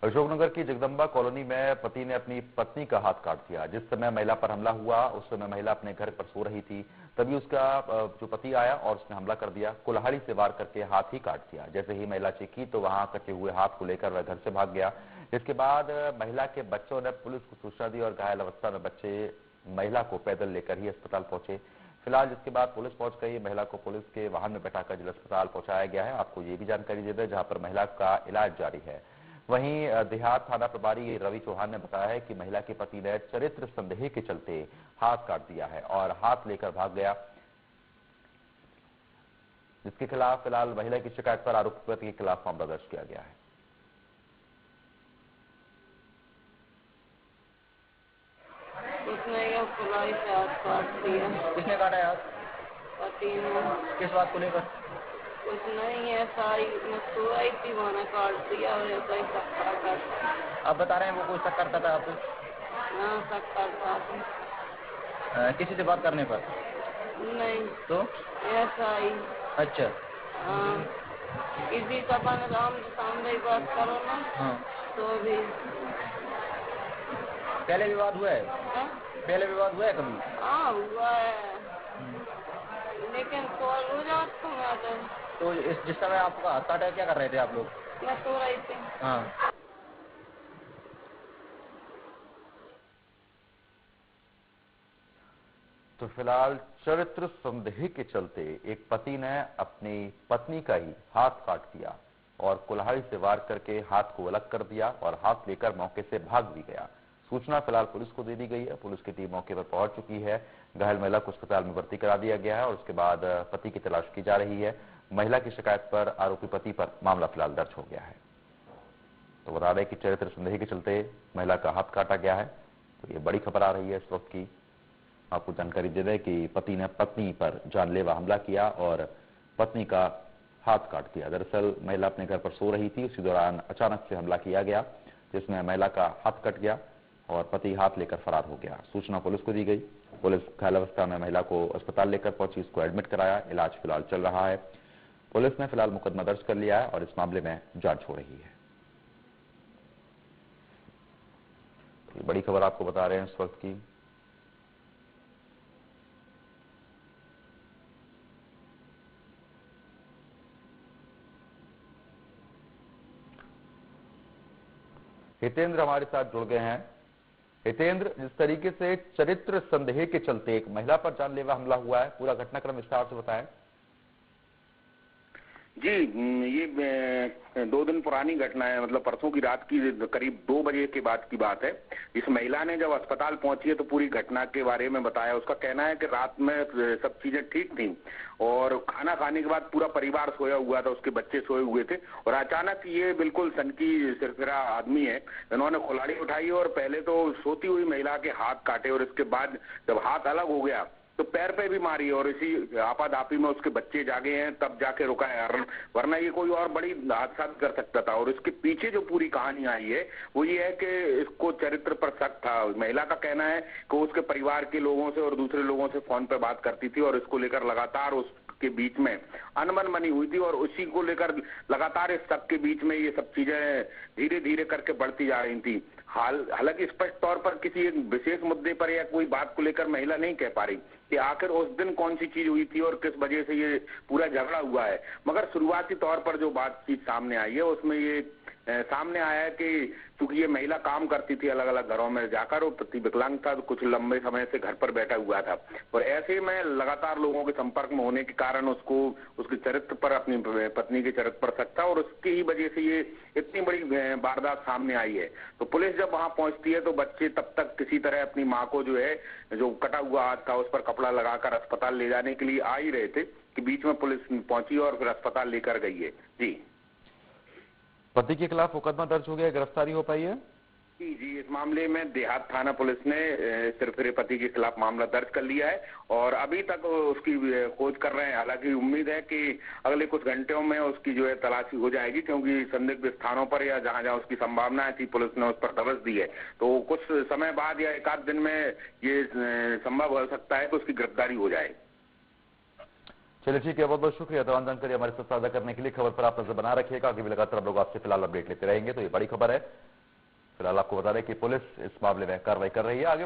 अशोकनगर की जगदम्बा कॉलोनी में पति ने अपनी पत्नी का हाथ काट दिया। जिस समय महिला पर हमला हुआ उस समय महिला अपने घर पर सो रही थी, तभी उसका जो पति आया और उसने हमला कर दिया। कुल्हाड़ी से वार करके हाथ ही काट दिया। जैसे ही महिला चीखी तो वहां कटे हुए हाथ को लेकर वह घर से भाग गया। इसके बाद महिला के बच्चों ने पुलिस को सूचना दी और घायल अवस्था में बच्चे महिला को पैदल लेकर ही अस्पताल पहुंचे। फिलहाल जिसके बाद पुलिस पहुंच गई। महिला को पुलिस के वाहन में बैठाकर जिला अस्पताल पहुंचाया गया है। आपको ये भी जानकारी दे दें, जहां पर महिला का इलाज जारी है। वहीं देहात थाना प्रभारी रवि चौहान ने बताया है कि महिला के पति ने चरित्र संदेह के चलते हाथ काट दिया है और हाथ लेकर भाग गया, जिसके खिलाफ फिलहाल महिला की शिकायत पर आरोपी पति के खिलाफ मामला दर्ज किया गया है। उसने कुल्हाड़ी से हाथ काट दिया। किसने काटा हाथ? पति ने। किस बात को लेकर? कुछ नहीं, ऐसा ही मैं सो रही थी, मैंने काट दिया और ऐसा ही शक करता। आप बता रहे हैं वो कोई शक करता था आपको? हाँ, शक करता था। किसी से बात करने पर? नहीं तो ऐसा ही। अच्छा। हाँ, किसी का सामने ही बात करो ना। हाँ। तो भी पहले विवाद हुआ है? हाँ? पहले विवाद हुआ है कभी? हाँ हुआ है, लेकिन कॉल हो जाता मैं तो जिस समय आपका हाथ काटा क्या कर रहे थे आप लोग? मैं सो रही थी। हाँ। तो फिलहाल चरित्र संदेह के चलते एक पति ने अपनी पत्नी का ही हाथ काट दिया और कुल्हाड़ी से वार करके हाथ को अलग कर दिया और हाथ लेकर मौके से भाग भी गया। सूचना फिलहाल पुलिस को दे दी गई है। पुलिस की टीम मौके पर पहुंच चुकी है। घायल महिला को अस्पताल में भर्ती करा दिया गया है और उसके बाद पति की तलाश की जा रही है। महिला की शिकायत पर आरोपी पति पर मामला फिलहाल दर्ज हो गया है। तो बता दें कि चरित्र संदेह के चलते महिला का हाथ काटा गया है। तो ये बड़ी खबर आ रही है इस वक्त की। आपको जानकारी दे दें कि पति ने पत्नी पर जानलेवा हमला किया और पत्नी का हाथ काट दिया। दरअसल महिला अपने घर पर सो रही थी, उसी दौरान अचानक से हमला किया गया, जिसमें महिला का हाथ कट गया और पति हाथ लेकर फरार हो गया। सूचना पुलिस को दी गई। पुलिस घायल अवस्था में महिला को अस्पताल लेकर पहुंची, इसको एडमिट कराया। इलाज फिलहाल चल रहा है। पुलिस ने फिलहाल मुकदमा दर्ज कर लिया है और इस मामले में जांच हो रही है। तो बड़ी खबर आपको बता रहे हैं इस वक्त की। हितेंद्र हमारे साथ जुड़ गए हैं। हितेंद्र, जिस तरीके से चरित्र संदेह के चलते एक महिला पर जानलेवा हमला हुआ है, पूरा घटनाक्रम विस्तार से बताएं। जी, ये 2 दिन पुरानी घटना है। मतलब परसों की रात की करीब 2 बजे के बाद की बात है। इस महिला ने जब अस्पताल पहुंची है तो पूरी घटना के बारे में बताया। उसका कहना है कि रात में सब चीजें ठीक थी और खाना खाने के बाद पूरा परिवार सोया हुआ था, उसके बच्चे सोए हुए थे और अचानक ये बिल्कुल सनकी सिरफिरा आदमी है, इन्होंने कुल्हाड़ी उठाई और पहले तो सोती हुई महिला के हाथ काटे और इसके बाद जब हाथ अलग हो गया तो पैर पे भी मारी और इसी आपाधापी में उसके बच्चे जागे हैं, तब जाके रुका है, वरना ये कोई और बड़ी हादसा कर सकता था। और इसके पीछे जो पूरी कहानी आई है वो ये है कि इसको चरित्र पर शक था। महिला का कहना है कि उसके परिवार के लोगों से और दूसरे लोगों से फोन पे बात करती थी और इसको लेकर लगातार उसके बीच में अनबन बनी हुई थी और उसी को लेकर लगातार इस शक के बीच में ये सब चीजें धीरे धीरे करके बढ़ती जा रही थी। हालांकि स्पष्ट तौर पर किसी एक विशेष मुद्दे पर या कोई बात को लेकर महिला नहीं कह पा रही कि आखिर उस दिन कौन सी चीज हुई थी और किस वजह से ये पूरा झगड़ा हुआ है। मगर शुरुआती तौर पर जो बातचीत सामने आई है उसमें ये सामने आया है कि चूंकि ये महिला काम करती थी अलग अलग घरों में जाकर और पति विकलांग था, तो कुछ लंबे समय से घर पर बैठा हुआ था और ऐसे में लगातार लोगों के संपर्क में होने के कारण उसको उसके चरित्र पर, अपनी पत्नी के चरित्र पर शक था और उसकी ही वजह से ये इतनी बड़ी वारदात सामने आई है। तो पुलिस जब वहां पहुंचती है तो बच्चे तब तक किसी तरह अपनी माँ को जो है, जो कटा हुआ हाथ था उस पर कपड़ा लगाकर अस्पताल ले जाने के लिए आ ही रहे थे कि बीच में पुलिस पहुंची और फिर अस्पताल लेकर गई है। जी, पति के खिलाफ मुकदमा दर्ज हो गया, गिरफ्तारी हो पाई है? जी, इस मामले में देहात थाना पुलिस ने सिरफिरे पति के खिलाफ मामला दर्ज कर लिया है और अभी तक उसकी खोज कर रहे हैं। हालांकि उम्मीद है कि अगले कुछ घंटों में उसकी जो है तलाशी हो जाएगी, क्योंकि संदिग्ध स्थानों पर या जहां जहां उसकी संभावनाएं थी पुलिस ने उस पर दबिश दी है। तो कुछ समय बाद या 1 आध दिन में ये संभव हो सकता है कि उसकी गिरफ्तारी हो जाए। चलिए ठीक है, बहुत बहुत शुक्रिया तमाम जानकारी हमारे साथ साझा करने के लिए। खबर पर आप नजर बना रखिएगा, आगे भी लगातार हम लोग आपसे फिलहाल अपडेट लेते रहेंगे। तो ये बड़ी खबर है। फिलहाल आपको बता दें कि पुलिस इस मामले में कार्रवाई कर रही है। आगे